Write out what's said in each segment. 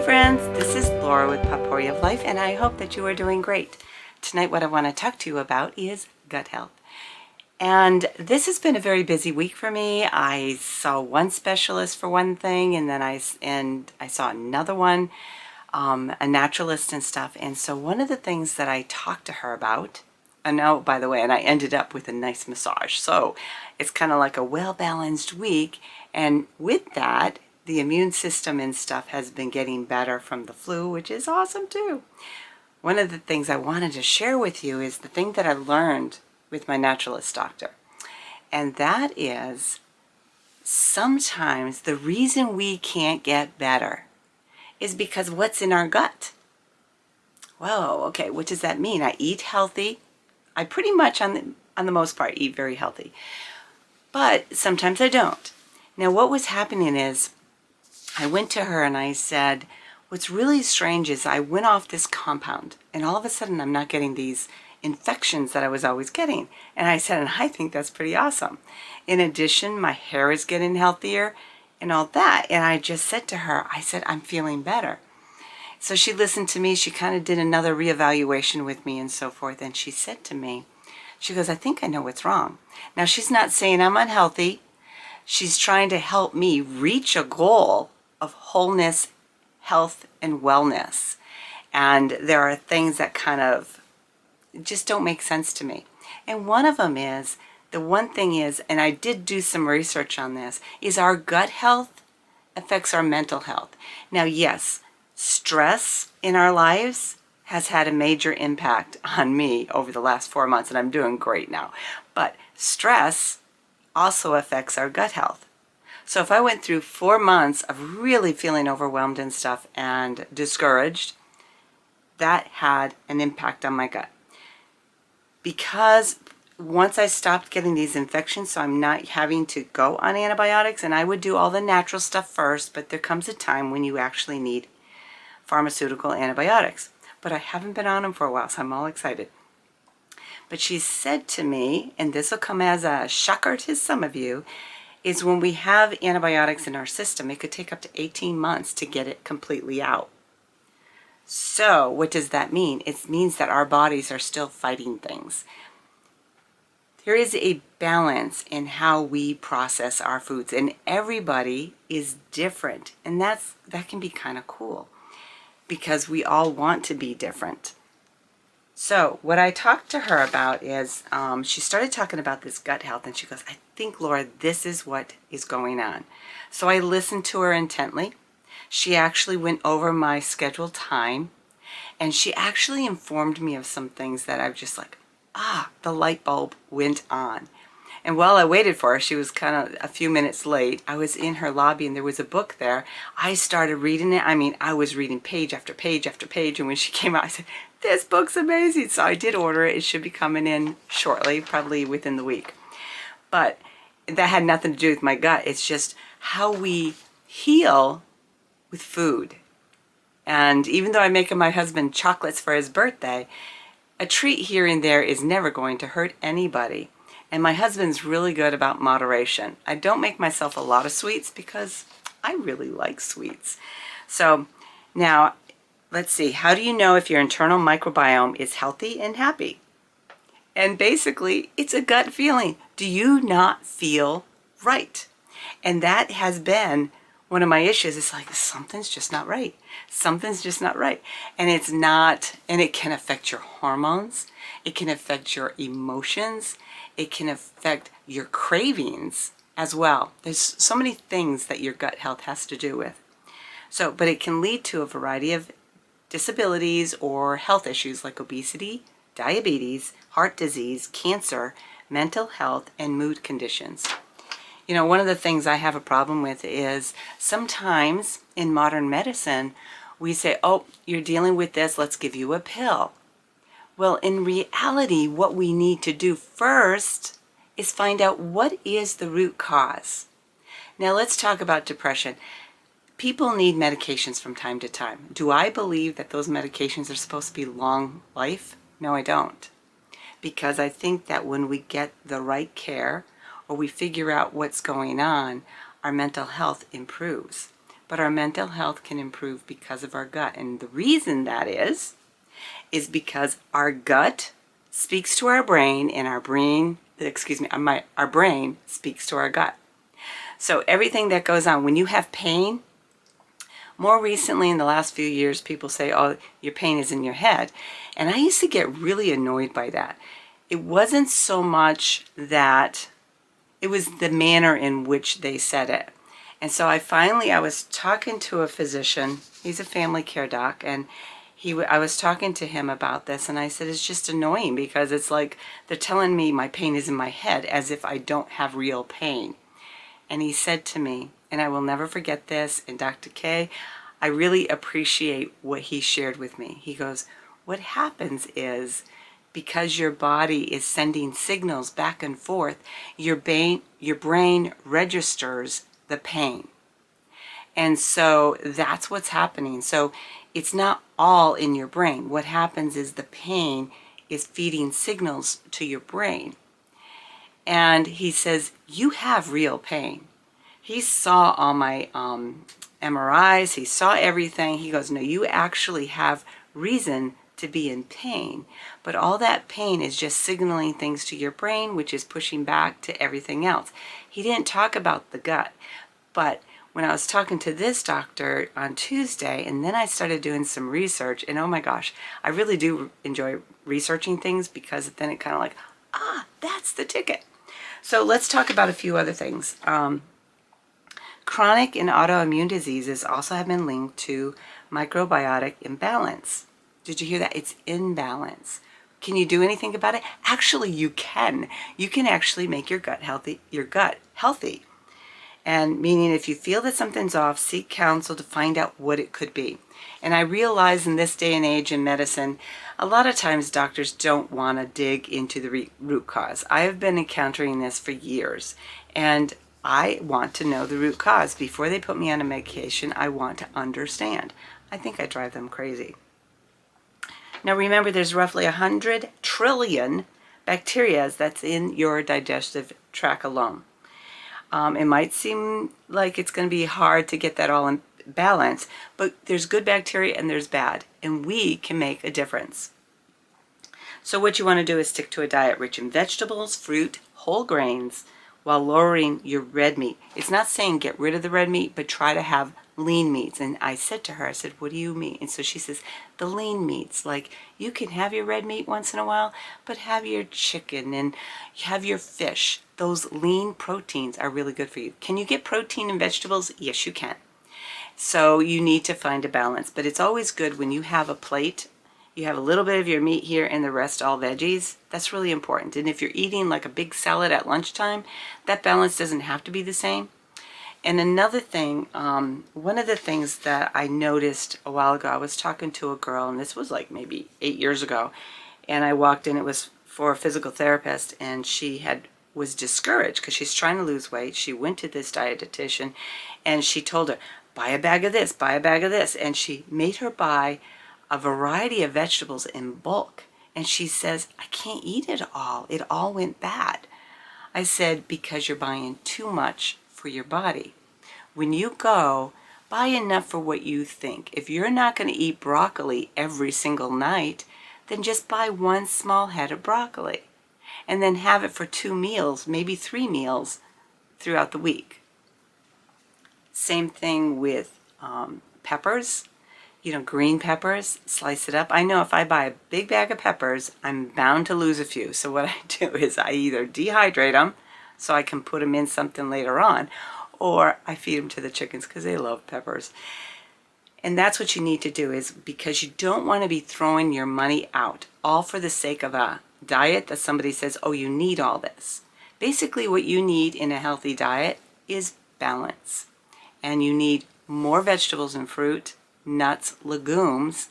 friends, this is Laura with Potpourri of Life, and I hope that you are doing great. Tonight what I want to talk to you about is gut health. And this has been a very busy week for me. I saw one specialist for one thing, and then I saw another one, a naturalist and stuff. And so one of the things that I talked to her about, and oh, by the way, and I ended up with a nice massage. So it's kind of like a well-balanced week. And with that, the immune system and stuff has been getting better from the flu, which is awesome too. One of the things I wanted to share with you is the thing that I learned with my naturalist doctor. And that is, sometimes the reason we can't get better is because what's in our gut. Whoa, okay, what does that mean? I eat healthy. I pretty much, on the most part, eat very healthy. But sometimes I don't. Now, what was happening is, I went to her and I said, what's really strange is I went off this compound and all of a sudden I'm not getting these infections that I was always getting. And I said, and I think that's pretty awesome. In addition, my hair is getting healthier and all that. And I just said to her, I said, I'm feeling better. So she listened to me. She kind of did another reevaluation with me and so forth. And she said to me, she goes, I think I know what's wrong. Now, she's not saying I'm unhealthy. She's trying to help me reach a goal of wholeness, health, and wellness. And there are things that kind of just don't make sense to me. And one of them is, the one thing is, and I did do some research on this, is our gut health affects our mental health. Now, yes, stress in our lives has had a major impact on me over the last 4 months, and I'm doing great now. But stress also affects our gut health. So if I went through 4 months of really feeling overwhelmed and stuff and discouraged, that had an impact on my gut. Because once I stopped getting these infections, so I'm not having to go on antibiotics, and I would do all the natural stuff first, but there comes a time when you actually need pharmaceutical antibiotics. But I haven't been on them for a while, so I'm all excited. But she said to me, and this will come as a shocker to some of you, is when we have antibiotics in our system, it could take up to 18 months to get it completely out. So what does that mean? It means that our bodies are still fighting things. There is a balance in how we process our foods, and everybody is different. And that can be kind of cool because we all want to be different. So what I talked to her about is, she started talking about this gut health, and she goes, I think, Laura, this is what is going on. So I listened to her intently. She actually went over my scheduled time, and she actually informed me of some things that I was just like, the light bulb went on. And while I waited for her, she was kind of a few minutes late. I was in her lobby and there was a book there. I started reading it. I mean, I was reading page after page after page. And when she came out, I said, this book's amazing. So I did order it. It should be coming in shortly, probably within the week. But that had nothing to do with my gut. It's just how we heal with food. And even though I'm making my husband chocolates for his birthday, a treat here and there is never going to hurt anybody. And my husband's really good about moderation. I don't make myself a lot of sweets because I really like sweets. So now, let's see. How do you know if your internal microbiome is healthy and happy? And basically, it's a gut feeling. Do you not feel right? And that has been one of my issues. It's like, something's just not right. Something's just not right. And it's not, and it can affect your hormones. It can affect your emotions. It can affect your cravings as well. There's so many things that your gut health has to do with. So, but it can lead to a variety of disabilities or health issues like obesity, diabetes, heart disease, cancer, mental health, and mood conditions. You know, one of the things I have a problem with is sometimes in modern medicine, we say, oh, you're dealing with this, let's give you a pill. Well, in reality, what we need to do first is find out what is the root cause. Now, let's talk about depression. People need medications from time to time. Do I believe that those medications are supposed to be long life? No, I don't. Because I think that when we get the right care or we figure out what's going on, our mental health improves. but our mental health can improve because of our gut. And the reason that is because our gut speaks to our brain, and our brain speaks to our gut. So everything that goes on, when you have pain, more recently in the last few years, people say, oh, your pain is in your head. And I used to get really annoyed by that. It wasn't so much that, it was the manner in which they said it. And so I was talking to a physician, he's a family care doc, and I was talking to him about this, and I said, it's just annoying because it's like they're telling me my pain is in my head as if I don't have real pain. And he said to me, and I will never forget this, and Dr. K, I really appreciate what he shared with me. He goes, what happens is, because your body is sending signals back and forth, your brain registers the pain. And so that's what's happening. So it's not all in your brain. What happens is the pain is feeding signals to your brain. And he says, you have real pain. He saw all my MRIs, he saw everything. He goes, no, you actually have reason to be in pain, but all that pain is just signaling things to your brain, which is pushing back to everything else. He didn't talk about the gut, but when I was talking to this doctor on Tuesday, and then I started doing some research, and oh my gosh, I really do enjoy researching things, because then it kind of like, that's the ticket. So let's talk about a few other things. Chronic and autoimmune diseases also have been linked to microbiotic imbalance. Did you hear that? It's imbalance. Can you do anything about it? Actually, you can. You can actually make your gut healthy. And meaning, if you feel that something's off, seek counsel to find out what it could be. And I realize in this day and age in medicine, a lot of times doctors don't want to dig into the root cause. I have been encountering this for years, and I want to know the root cause. Before they put me on a medication, I want to understand. I think I drive them crazy. Now remember, there's roughly 100 trillion bacteria that's in your digestive tract alone. It might seem like it's going to be hard to get that all in balance, but there's good bacteria and there's bad, and we can make a difference. So what you want to do is stick to a diet rich in vegetables, fruit, whole grains, while lowering your red meat. It's not saying get rid of the red meat, but try to have lean meats. And I said to her, I said, what do you mean? And so she says, the lean meats, like you can have your red meat once in a while, but have your chicken and have your fish. Those lean proteins are really good for you. Can you get protein in vegetables? Yes, you can. So you need to find a balance, but it's always good when you have a plate, you have a little bit of your meat here and the rest all veggies. That's really important. And if you're eating like a big salad at lunchtime, that balance doesn't have to be the same. And another thing, one of the things that I noticed a while ago, I was talking to a girl, and this was like maybe 8 years ago, and I walked in, it was for a physical therapist, and she was discouraged because she's trying to lose weight. She went to this dietitian, and she told her, buy a bag of this, buy a bag of this, and she made her buy a variety of vegetables in bulk. And she says, I can't eat it all. It all went bad. I said, because you're buying too much for your body. When you go, buy enough for what you think. If you're not going to eat broccoli every single night, then just buy one small head of broccoli. And then have it for 2 meals, maybe 3 meals throughout the week. Same thing with peppers. You know, green peppers, slice it up. I know if I buy a big bag of peppers, I'm bound to lose a few. So what I do is I either dehydrate them so I can put them in something later on, or I feed them to the chickens because they love peppers. And that's what you need to do, is because you don't want to be throwing your money out, all for the sake of a diet that somebody says, oh, you need all this. Basically, what you need in a healthy diet is balance. And you need more vegetables and fruit, nuts, legumes,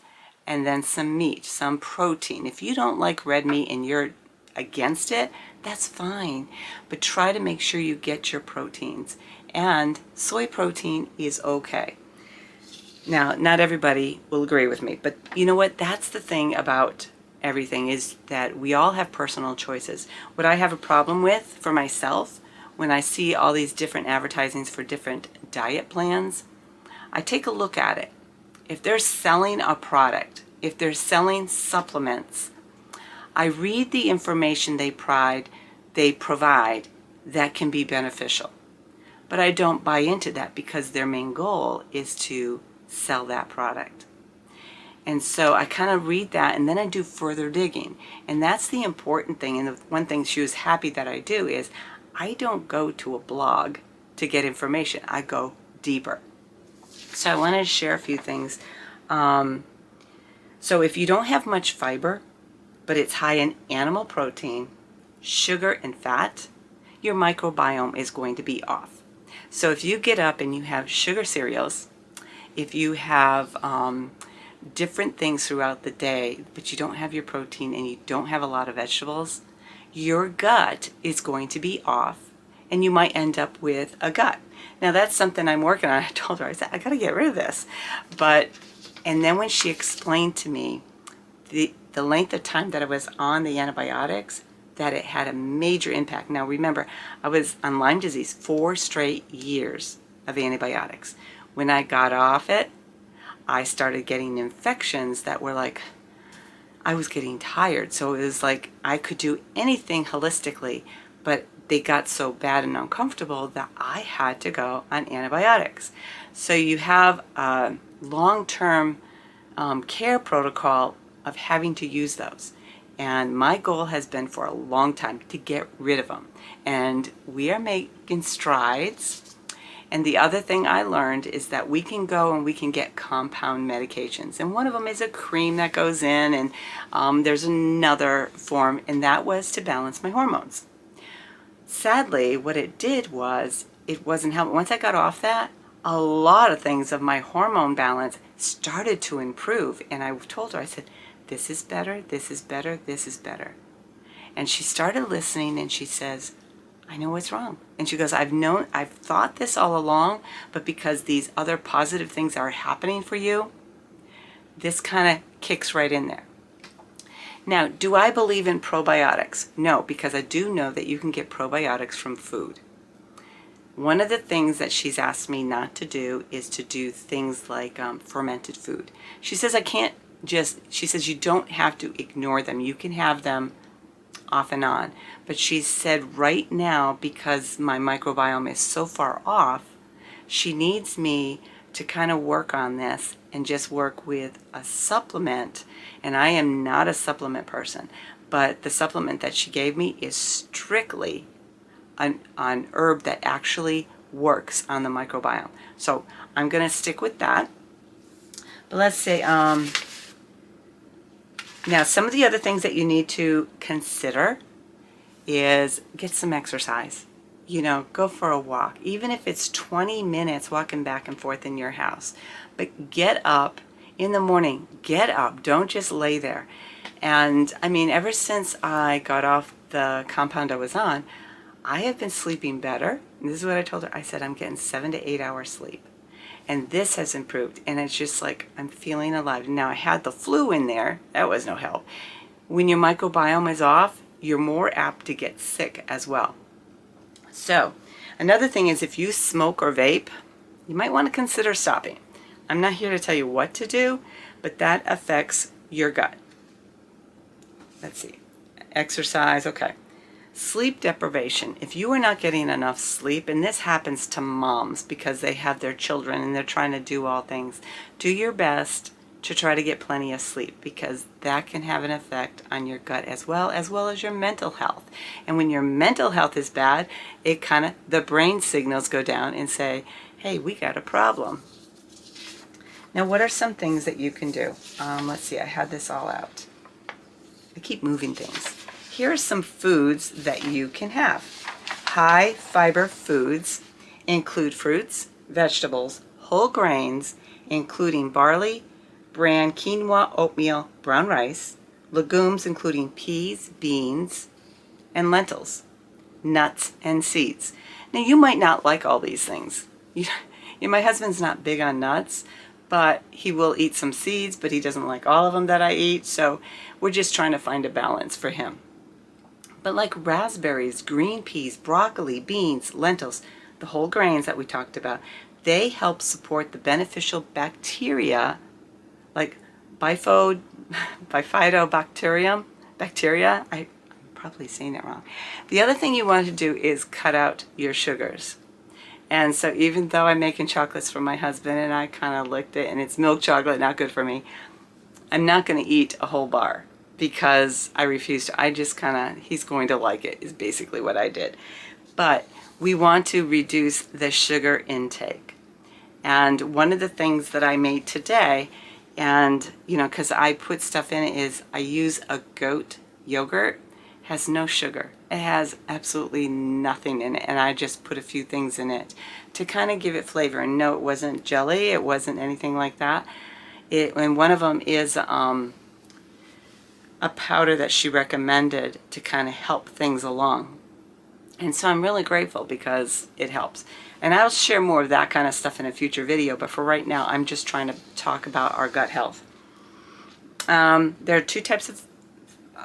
and then some meat, some protein. If you don't like red meat and you're against it, that's fine. But try to make sure you get your proteins. And soy protein is okay. Now, not everybody will agree with me, but you know what? That's the thing about everything, is that we all have personal choices. What I have a problem with for myself, when I see all these different advertisings for different diet plans, I take a look at it. If they're selling a product, if they're selling supplements, I read the information they provide that can be beneficial. But I don't buy into that because their main goal is to sell that product. And so I kind of read that, and then I do further digging. And that's the important thing. And the one thing she was happy that I do is I don't go to a blog to get information. I go deeper. So I wanted to share a few things. So if you don't have much fiber, but it's high in animal protein, sugar, and fat, your microbiome is going to be off. So if you get up and you have sugar cereals, if you have different things throughout the day, but you don't have your protein and you don't have a lot of vegetables, your gut is going to be off and you might end up with a gut. Now that's something I'm working on. I told her, I said, I got to get rid of this. And then when she explained to me the length of time that I was on the antibiotics, that it had a major impact. Now remember, I was on Lyme disease 4 straight years of antibiotics. When I got off it, I started getting infections that were like, I was getting tired. So it was like I could do anything holistically, but they got so bad and uncomfortable that I had to go on antibiotics. So you have a long-term care protocol of having to use those. And my goal has been for a long time to get rid of them. And we are making strides. And the other thing I learned is that we can go and we can get compound medications. And one of them is a cream that goes in, and there's another form, and that was to balance my hormones. Sadly, what it did was it wasn't helping. Once I got off that, a lot of things of my hormone balance started to improve. And I told her, I said, this is better, this is better, this is better. And she started listening and she says, I know what's wrong. And she goes, I've thought this all along, but because these other positive things are happening for you, this kind of kicks right in there. Now, do I believe in probiotics? No, because I do know that you can get probiotics from food. One of the things that she's asked me not to do is to do things like fermented food. She says she says you don't have to ignore them. You can have them off and on. But she said right now, because my microbiome is so far off, she needs me to kind of work on this and just work with a supplement. And I am not a supplement person, but the supplement that she gave me is strictly an herb that actually works on the microbiome. So I'm going to stick with that. But let's say, now some of the other things that you need to consider is get some exercise. You know, go for a walk, even if it's 20 minutes walking back and forth in your house. But get up in the morning, get up, don't just lay there. And I mean, ever since I got off the compound I was on, I have been sleeping better. And this is what I told her. I said, I'm getting 7 to 8 hours sleep. And this has improved. And it's just like, I'm feeling alive. Now I had the flu in there. That was no help. When your microbiome is off, you're more apt to get sick as well. So another thing is, if you smoke or vape, you might want to consider stopping. I'm not here to tell you what to do, but that affects your gut. Let's see. Exercise, okay. Sleep deprivation. If you are not getting enough sleep, and this happens to moms because they have their children and they're trying to do all things, do your best to try to get plenty of sleep, because that can have an effect on your gut as well as your mental health. And when your mental health is bad, it kind of, the brain signals go down and say, hey, we got a problem. Now, what are some things that you can do? Let's see, I had this all out. I keep moving things. Here are some foods that you can have. High fiber foods include fruits, vegetables, whole grains, including barley, bran, quinoa, oatmeal, brown rice, legumes including peas, beans, and lentils, nuts, and seeds. Now, you might not like all these things. My husband's not big on nuts, but he will eat some seeds, but he doesn't like all of them that I eat, so we're just trying to find a balance for him. But like raspberries, green peas, broccoli, beans, lentils, the whole grains that we talked about, they help support the beneficial bacteria like bifidobacterium, bacteria. I'm probably saying it wrong. The other thing you want to do is cut out your sugars. And so even though I'm making chocolates for my husband and I kind of licked it and it's milk chocolate, not good for me, I'm not going to eat a whole bar because I refuse to. I just kind of, he's going to like it is basically what I did. But we want to reduce the sugar intake. And one of the things that I made today, and you know, because I put stuff in it, is I use a goat yogurt. Has no sugar. It has absolutely nothing in it, and I just put a few things in it to kind of give it flavor. And no, it wasn't jelly, it wasn't anything like that. And one of them is a powder that she recommended to kind of help things along. And so I'm really grateful because it helps. And I'll share more of that kind of stuff in a future video, but for right now, I'm just trying to talk about our gut health. There are two types of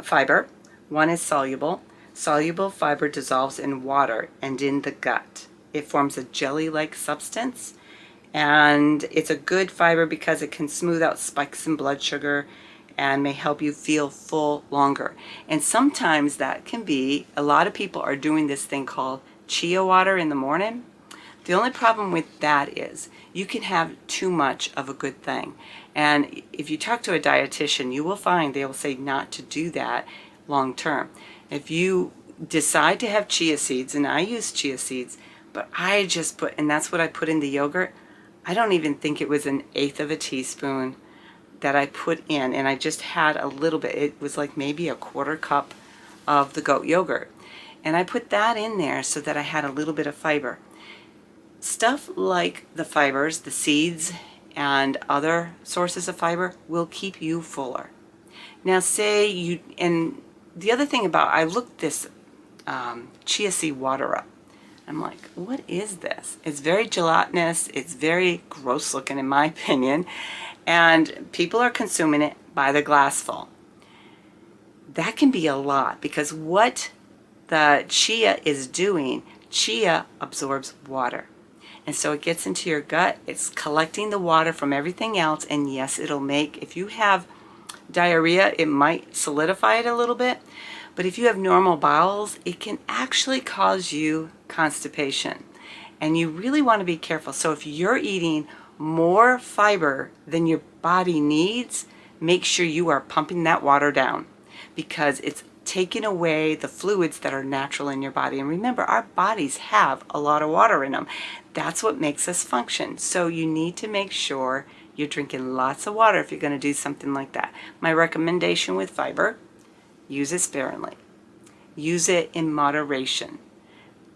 fiber. One is soluble. Soluble fiber dissolves in water and in the gut. It forms a jelly-like substance, and it's a good fiber because it can smooth out spikes in blood sugar and may help you feel full longer. And sometimes that can be, a lot of people are doing this thing called chia water in the morning. The only problem with that is you can have too much of a good thing. And if you talk to a dietitian, you will find they will say not to do that long term. If you decide to have chia seeds, and I use chia seeds, but I just put, and that's what I put in the yogurt. I don't even think it was 1/8 of a teaspoon that I put in, and I just had a little bit. It was like maybe a 1/4 cup of the goat yogurt. And I put that in there so that I had a little bit of fiber. Stuff like the fibers, the seeds, and other sources of fiber will keep you fuller. Now say you, and the other thing about, I looked this chia seed water up. I'm like, what is this? It's very gelatinous. It's very gross looking in my opinion. And people are consuming it by the glassful. That can be a lot because what the chia is doing, chia absorbs water. And so it gets into your gut. It's collecting the water from everything else. And yes, it'll make, if you have diarrhea, it might solidify it a little bit. But if you have normal bowels, it can actually cause you constipation. And you really want to be careful. So if you're eating more fiber than your body needs, make sure you are pumping that water down because it's taking away the fluids that are natural in your body. And remember, our bodies have a lot of water in them. That's what makes us function. So you need to make sure you're drinking lots of water if you're going to do something like that. My recommendation with fiber, use it sparingly. Use it in moderation.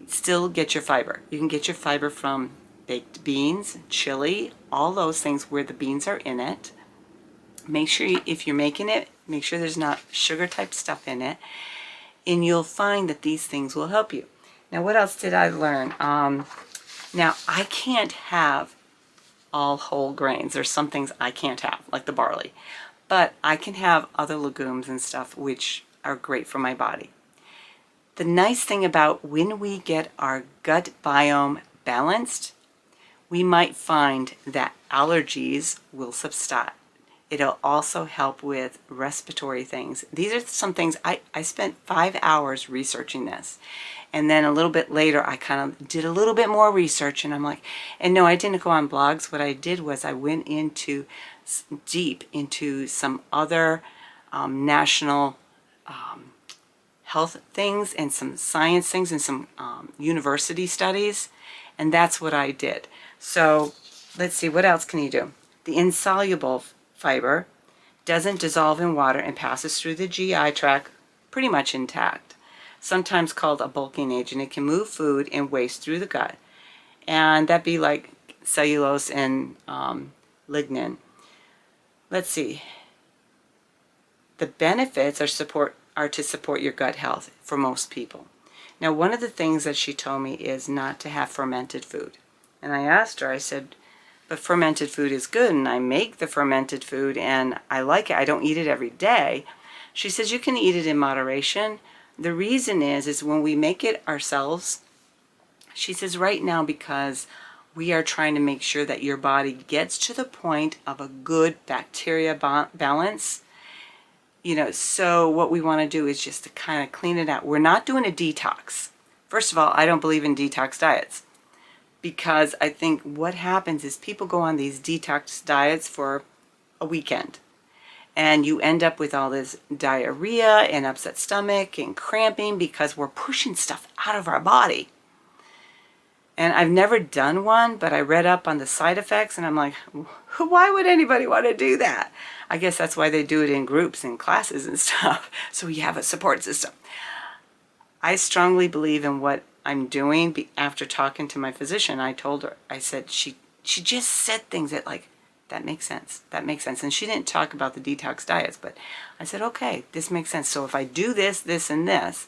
Still get your fiber. You can get your fiber from baked beans, chili, all those things where the beans are in it. Make sure if you're making it, make sure there's not sugar type stuff in it. And you'll find that these things will help you. Now what else did I learn? Now I can't have all whole grains. There's some things I can't have, like the barley. But I can have other legumes and stuff which are great for my body. The nice thing about when we get our gut biome balanced, we might find that allergies will subside. It'll also help with respiratory things. These are some things, I spent 5 hours researching this. And then a little bit later, I kind of did a little bit more research and I'm like, and no, I didn't go on blogs. What I did was I went into deep into some other national health things and some science things and some university studies. And that's what I did. So let's see, what else can you do? The insoluble fiber doesn't dissolve in water and passes through the GI tract pretty much intact. Sometimes called a bulking agent. It can move food and waste through the gut. And that'd be like cellulose and lignin. Let's see. The benefits are to support your gut health for most people. Now, one of the things that she told me is not to have fermented food. And I asked her, I said, but fermented food is good, and I make the fermented food, and I like it. I don't eat it every day. She says you can eat it in moderation. The reason is when we make it ourselves, she says right now because we are trying to make sure that your body gets to the point of a good bacteria balance. So what we want to do is just to kind of clean it out. We're not doing a detox. First of all, I don't believe in detox diets, because I think what happens is people go on these detox diets for a weekend, and you end up with all this diarrhea and upset stomach and cramping because we're pushing stuff out of our body. And I've never done one, but I read up on the side effects, and I'm like, why would anybody want to do that? I guess that's why they do it in groups and classes and stuff, so you have a support system. I strongly believe in what I'm doing. After talking to my physician, I told her, I said, she just said things that like, that makes sense, that makes sense. And she didn't talk about the detox diets, but I said, okay, this makes sense. So if I do this, this, and this,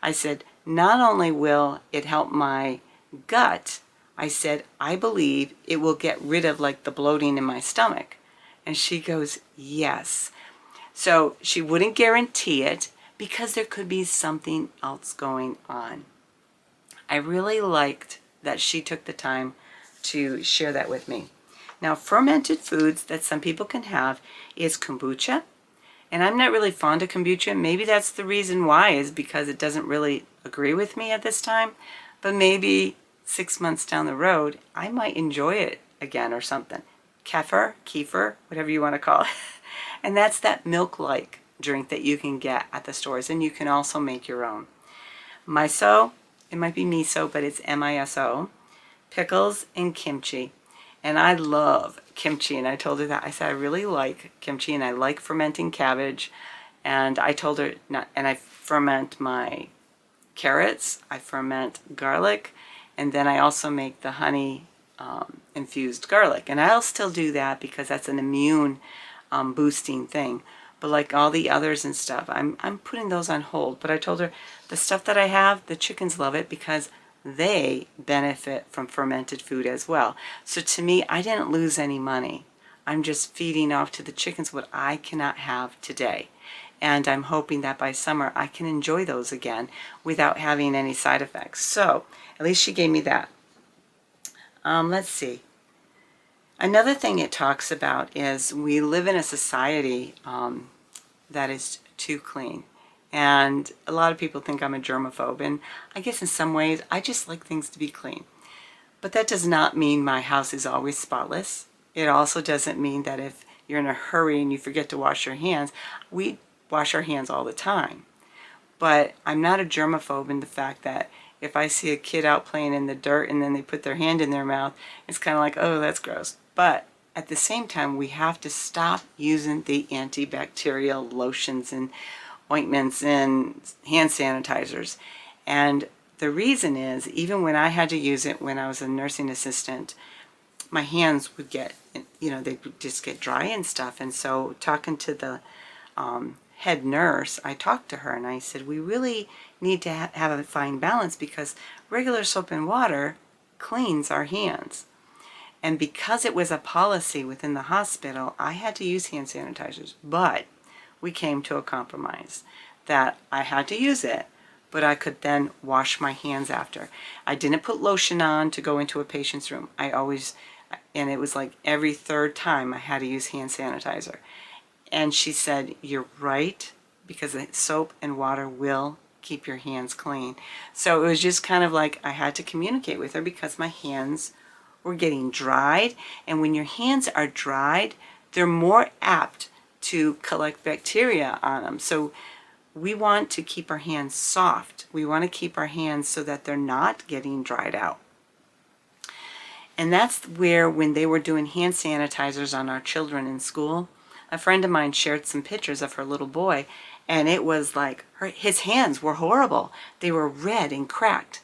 I said, not only will it help my gut, I said, I believe it will get rid of like the bloating in my stomach. And she goes, yes. So she wouldn't guarantee it because there could be something else going on. I really liked that she took the time to share that with me. Now, fermented foods that some people can have is kombucha. And I'm not really fond of kombucha. Maybe that's the reason why, is because it doesn't really agree with me at this time. But maybe 6 months down the road, I might enjoy it again or something. Kefir, whatever you want to call it. And that's that milk-like drink that you can get at the stores. And you can also make your own. Miso, it might be miso, but it's M-I-S-O. Pickles and kimchi. And I love kimchi. And I told her that. I said, I really like kimchi and I like fermenting cabbage. And I told her, and I ferment my carrots, I ferment garlic, and then I also make the honey infused garlic. And I'll still do that because that's an immune boosting thing. But like all the others and stuff, I'm putting those on hold. But I told her the stuff that I have, the chickens love it because they benefit from fermented food as well. So to me, I didn't lose any money. I'm just feeding off to the chickens what I cannot have today. And I'm hoping that by summer I can enjoy those again without having any side effects. So at least she gave me that. Let's see. Another thing it talks about is we live in a society that is too clean. And a lot of people think I'm a germaphobe, and I guess in some ways I just like things to be clean. But that does not mean my house is always spotless. It also doesn't mean that if you're in a hurry and you forget to wash your hands, we wash our hands all the time. But I'm not a germaphobe in the fact that if I see a kid out playing in the dirt and then they put their hand in their mouth, it's kind of like, oh, that's gross. But at the same time, we have to stop using the antibacterial lotions and ointments and hand sanitizers. And the reason is, even when I had to use it when I was a nursing assistant, my hands would get, they would just get dry and stuff. And so talking to the head nurse, I talked to her and I said, we really need to have a fine balance because regular soap and water cleans our hands. And because it was a policy within the hospital, I had to use hand sanitizers. But we came to a compromise that I had to use it, but I could then wash my hands after. I didn't put lotion on to go into a patient's room. And it was like every third time I had to use hand sanitizer. And she said, you're right, because the soap and water will keep your hands clean. So it was just kind of like I had to communicate with her because my hands were getting dried. And when your hands are dried, they're more apt to collect bacteria on them. So we want to keep our hands soft. We want to keep our hands so that they're not getting dried out. And that's where, when they were doing hand sanitizers on our children in school, a friend of mine shared some pictures of her little boy, and it was like his hands were horrible. They were red and cracked.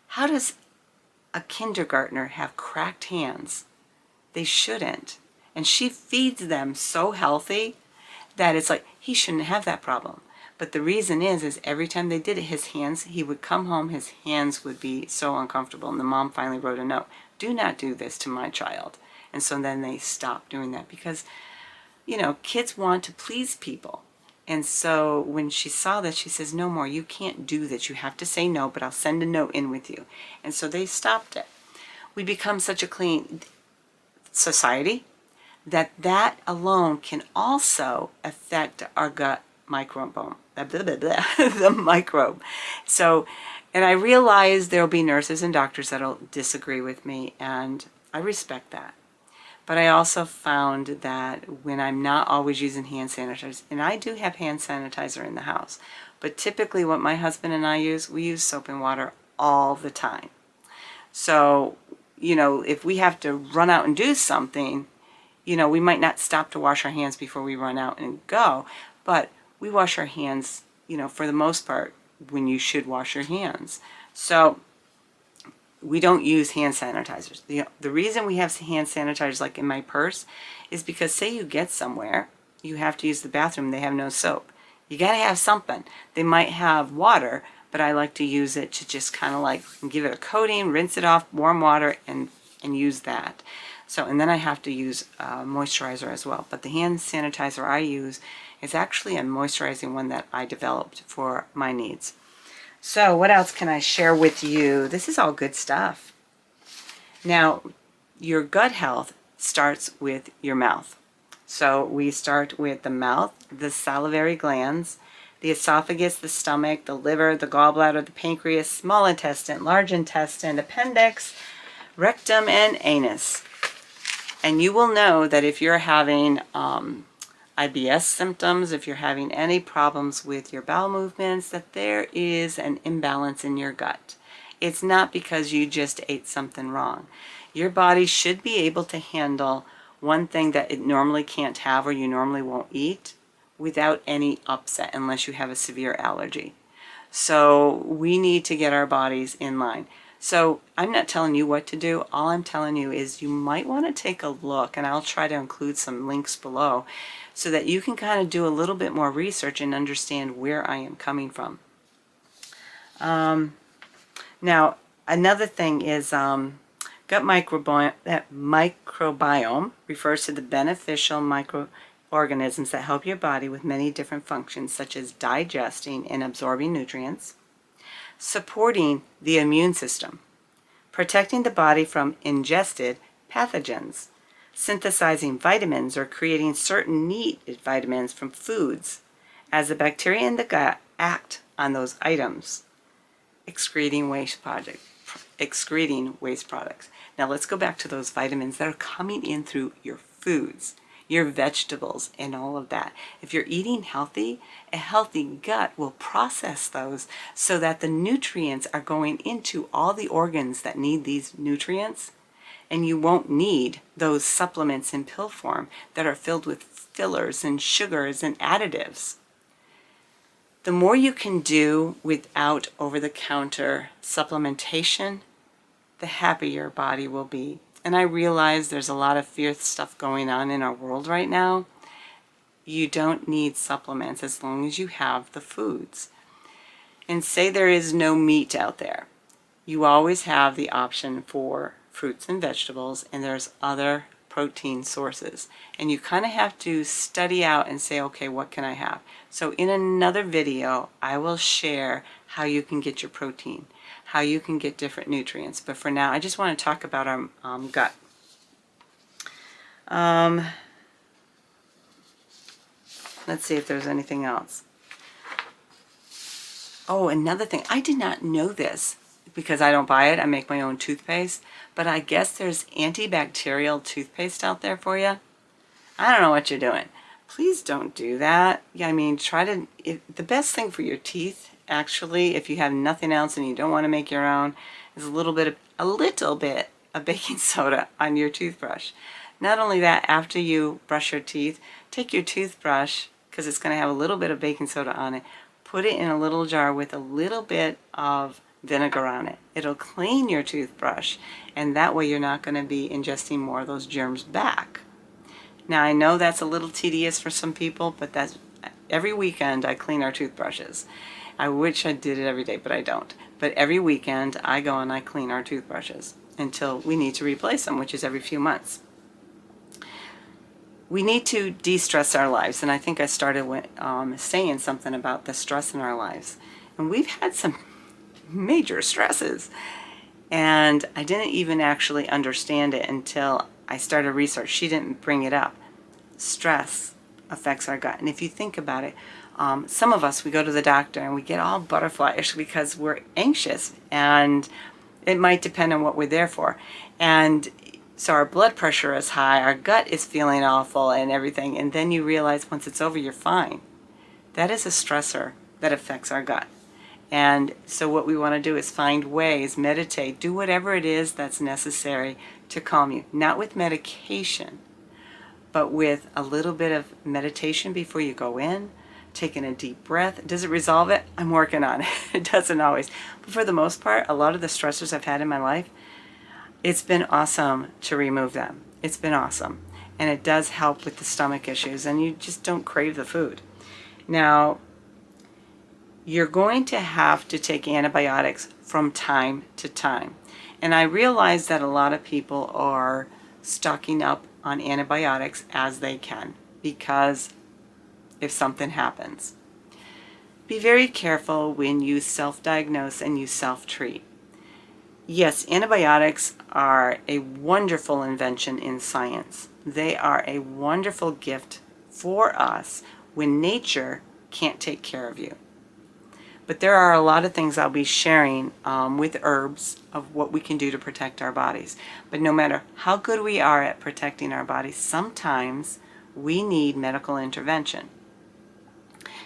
How does a kindergartner have cracked hands? They shouldn't. And she feeds them so healthy that it's like he shouldn't have that problem. But the reason is every time they did it, his hands, he would come home, his hands would be so uncomfortable. And the mom finally wrote a note, do not do this to my child. And so then they stopped doing that because, kids want to please people. And so when she saw that, she says, no more, you can't do this. You have to say no, but I'll send a note in with you. And so they stopped it. we become such a clean society that alone can also affect our gut microbiome, the microbe. So, and I realize there'll be nurses and doctors that'll disagree with me, and I respect that. But I also found that when I'm not always using hand sanitizers, and I do have hand sanitizer in the house, but typically what my husband and I use, we use soap and water all the time. So, if we have to run out and do something, we might not stop to wash our hands before we run out and go, but we wash our hands, for the most part, when you should wash your hands. So we don't use hand sanitizers. The reason we have hand sanitizers like in my purse is because say you get somewhere, you have to use the bathroom, they have no soap. You got to have something. They might have water, but I like to use it to just kind of like give it a coating, rinse it off, warm water, and use that. So, and then I have to use moisturizer as well. But the hand sanitizer I use is actually a moisturizing one that I developed for my needs. So what else can I share with you? This is all good stuff. Now, your gut health starts with your mouth. So we start with the mouth, the salivary glands, the esophagus, the stomach, the liver, the gallbladder, the pancreas, small intestine, large intestine, appendix, rectum, and anus. And you will know that if you're having IBS symptoms, if you're having any problems with your bowel movements, that there is an imbalance in your gut. It's not because you just ate something wrong. Your body should be able to handle one thing that it normally can't have or you normally won't eat without any upset unless you have a severe allergy. So we need to get our bodies in line. So I'm not telling you what to do. All I'm telling you is you might want to take a look, and I'll try to include some links below so that you can kind of do a little bit more research and understand where I am coming from. Now, another thing is gut microbiome. That microbiome refers to the beneficial microorganisms that help your body with many different functions, such as digesting and absorbing nutrients, supporting the immune system, protecting the body from ingested pathogens, synthesizing vitamins or creating certain needed vitamins from foods, as the bacteria in the gut act on those items, excreting waste products. Now let's go back to those vitamins that are coming in through your foods, your vegetables, and all of that. If you're eating healthy, a healthy gut will process those so that the nutrients are going into all the organs that need these nutrients, and you won't need those supplements in pill form that are filled with fillers and sugars and additives. The more you can do without over-the-counter supplementation, the happier your body will be. And I realize there's a lot of fierce stuff going on in our world right now. You don't need supplements as long as you have the foods. And say there is no meat out there. You always have the option for fruits and vegetables, and there's other protein sources. And you kind of have to study out and say, okay, what can I have? So in another video, I will share how you can get your protein, how you can get different nutrients. But for now, I just want to talk about our gut. Let's see if there's anything else. Oh, another thing. I did not know this because I don't buy it. I make my own toothpaste. But I guess there's antibacterial toothpaste out there for you. I don't know what you're doing. Please don't do that. Yeah, I mean, the best thing for your teeth, actually, if you have nothing else and you don't want to make your own, is a little bit of baking soda on your toothbrush. Not only that, after you brush your teeth, take your toothbrush, because it's going to have a little bit of baking soda on it, put it in a little jar with a little bit of vinegar on it. It'll clean your toothbrush, and that way you're not going to be ingesting more of those germs back. Now, I know that's a little tedious for some people, but that's every weekend I clean our toothbrushes. I wish I did it every day, but I don't. But every weekend I go and I clean our toothbrushes until we need to replace them, which is every few months. We need to de-stress our lives, and I think I started with, saying something about the stress in our lives. And we've had some major stresses. And I didn't even actually understand it until I started research. She didn't bring it up. Stress affects our gut. And if you think about it, some of us, we go to the doctor and we get all butterflyish because we're anxious, and it might depend on what we're there for. And so our blood pressure is high, our gut is feeling awful and everything, and then you realize once it's over, you're fine. That is a stressor that affects our gut. And so what we want to do is find ways, meditate, do whatever it is that's necessary to calm you. Not with medication, but with a little bit of meditation before you go in, taking a deep breath. Does it resolve it? I'm working on it. It doesn't always. But for the most part, a lot of the stressors I've had in my life, it's been awesome to remove them. It's been awesome. And it does help with the stomach issues, and you just don't crave the food. Now, you're going to have to take antibiotics from time to time. And I realize that a lot of people are stocking up on antibiotics as they can, because if something happens. Be very careful when you self-diagnose and you self-treat. Yes, antibiotics are a wonderful invention in science. They are a wonderful gift for us when nature can't take care of you. But there are a lot of things I'll be sharing with herbs of what we can do to protect our bodies. But no matter how good we are at protecting our bodies, sometimes we need medical intervention.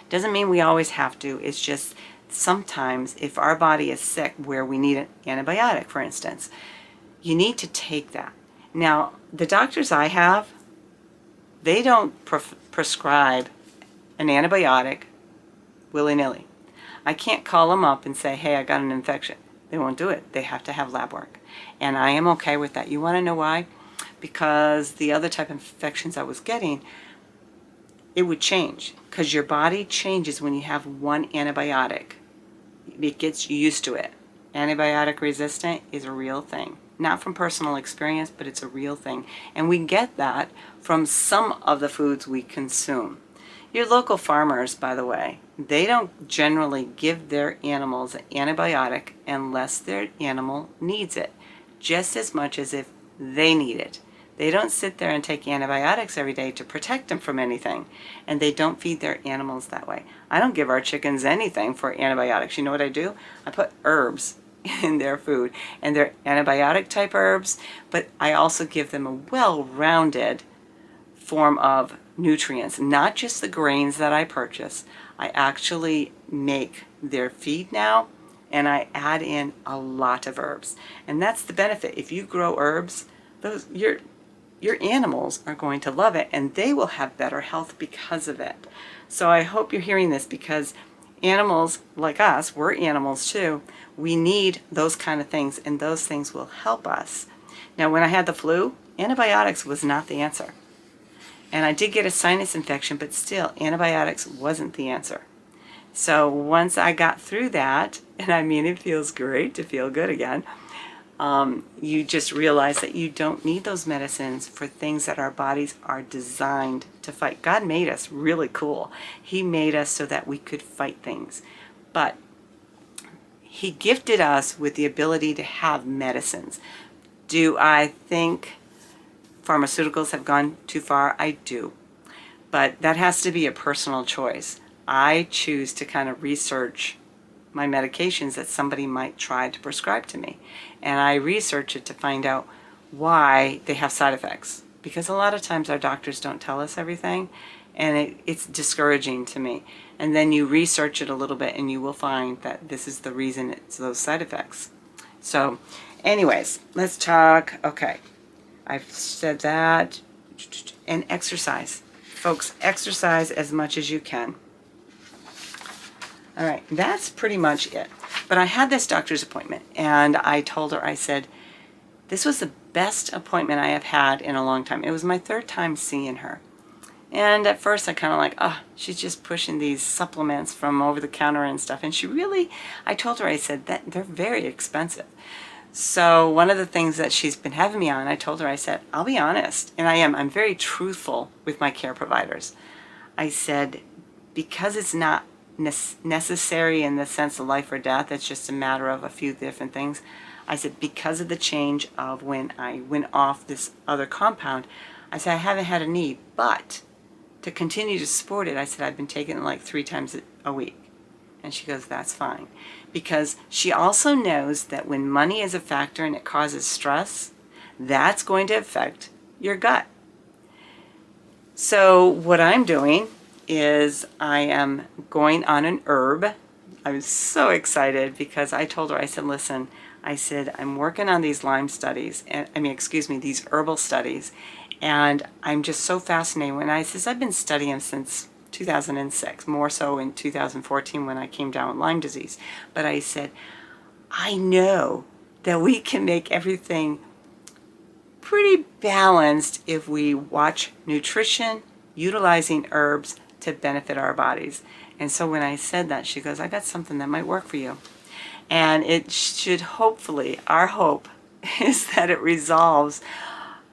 Doesn't mean we always have to. It's just sometimes if our body is sick where we need an antibiotic, for instance, you need to take that. Now, the doctors I have, they don't prescribe an antibiotic willy-nilly. I can't call them up and say, hey, I got an infection. They won't do it. They have to have lab work. And I am okay with that. You want to know why? Because the other type of infections I was getting, it would change. Because your body changes when you have one antibiotic. It gets used to it. Antibiotic resistant is a real thing. Not from personal experience, but it's a real thing. And we get that from some of the foods we consume. Your local farmers, by the way, they don't generally give their animals an antibiotic unless their animal needs it, just as much as if they need it. They don't sit there and take antibiotics every day to protect them from anything, and they don't feed their animals that way. I don't give our chickens anything for antibiotics. You know what I do? I put herbs in their food, and they're antibiotic type herbs, but I also give them a well-rounded form of nutrients, not just the grains that I purchase. I actually make their feed now, and I add in a lot of herbs. And that's the benefit. If you grow herbs, your animals are going to love it, and they will have better health because of it. So I hope you're hearing this, because animals like us, we're animals too. We need those kind of things, and those things will help us. Now, when I had the flu, antibiotics was not the answer. And I did get a sinus infection, but still, antibiotics wasn't the answer. So once I got through that, and I mean, it feels great to feel good again, you just realize that you don't need those medicines for things that our bodies are designed to fight. God made us really cool. He made us so that we could fight things. But He gifted us with the ability to have medicines. Do I think pharmaceuticals have gone too far? I do. But that has to be a personal choice. I choose to kind of research my medications that somebody might try to prescribe to me. And I research it to find out why they have side effects. Because a lot of times our doctors don't tell us everything, and it's discouraging to me. And then you research it a little bit and you will find that this is the reason it's those side effects. So anyways, let's talk. Okay, I've said that. And exercise. Folks, exercise as much as you can. All right, that's pretty much it. But I had this doctor's appointment, and I told her, I said, this was the best appointment I have had in a long time. It was my third time seeing her. And at first I kind of like, oh, she's just pushing these supplements from over the counter and stuff. And she really, I told her, I said, that they're very expensive. So one of the things that she's been having me on, I told her, I said, I'll be honest, and I'm very truthful with my care providers. I said, because it's not necessary in the sense of life or death, it's just a matter of a few different things, I said, because of the change of when I went off this other compound, I said, I haven't had a need, but to continue to support it, I said, I've been taking it like 3 times a week. And she goes, that's fine. Because she also knows that when money is a factor and it causes stress, that's going to affect your gut. So what I'm doing is I am going on an herb. I was so excited because I told her, I said, listen, I said, I'm working on these Lyme studies, and these herbal studies, and I'm just so fascinated. And I says, I've been studying since 2006, more so in 2014 when I came down with Lyme disease. But I said, I know that we can make everything pretty balanced if we watch nutrition, utilizing herbs to benefit our bodies. And so when I said that, she goes, I got something that might work for you. And it should hopefully, our hope is that it resolves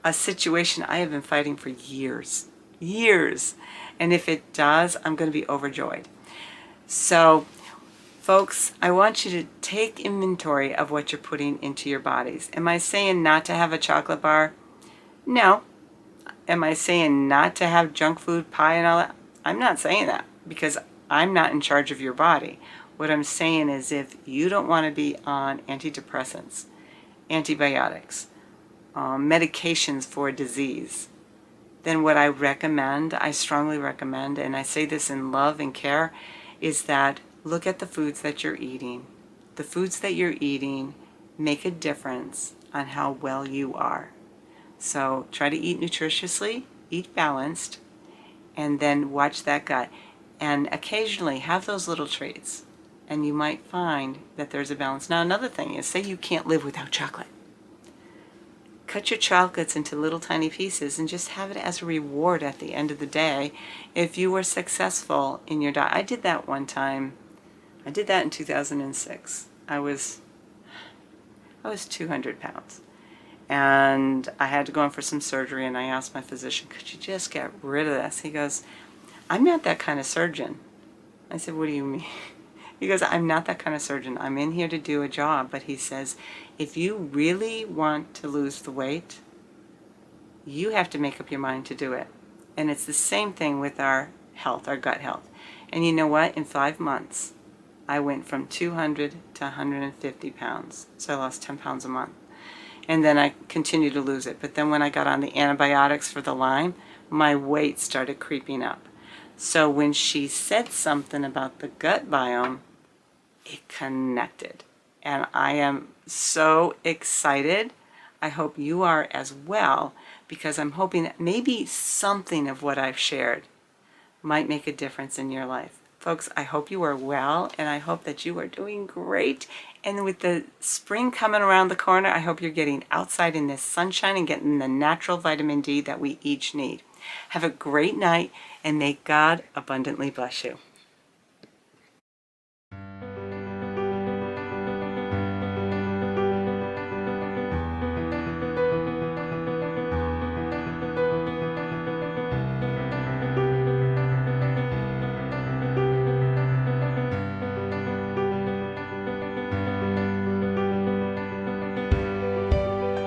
a situation I have been fighting for years. And if it does, I'm going to be overjoyed. So, folks, I want you to take inventory of what you're putting into your bodies. Am I saying not to have a chocolate bar? No. Am I saying not to have junk food, pie, and all that? I'm not saying that because I'm not in charge of your body. What I'm saying is if you don't want to be on antidepressants, antibiotics, medications for disease, then what I recommend, I strongly recommend, and I say this in love and care, is that look at the foods that you're eating. The foods that you're eating make a difference on how well you are. So try to eat nutritiously, eat balanced, and then watch that gut. And occasionally have those little treats, and you might find that there's a balance. Now another thing is, say you can't live without chocolate. Cut your chocolates into little tiny pieces and just have it as a reward at the end of the day if you were successful in your diet. I did that one time. I did that in 2006. I was 200 pounds. And I had to go in for some surgery, and I asked my physician, could you just get rid of this? He goes, I'm not that kind of surgeon. I said, what do you mean? He goes, I'm not that kind of surgeon. I'm in here to do a job. But he says, if you really want to lose the weight, you have to make up your mind to do it. And it's the same thing with our health, our gut health. And you know what? In 5 months, I went from 200 to 150 pounds. So I lost 10 pounds a month. And then I continued to lose it. But then when I got on the antibiotics for the Lyme, my weight started creeping up. So when she said something about the gut biome, it connected. And I am so excited. I hope you are as well, because I'm hoping that maybe something of what I've shared might make a difference in your life. Folks, I hope you are well, and I hope that you are doing great. And with the spring coming around the corner, I hope you're getting outside in this sunshine and getting the natural vitamin D that we each need. Have a great night, and may God abundantly bless you.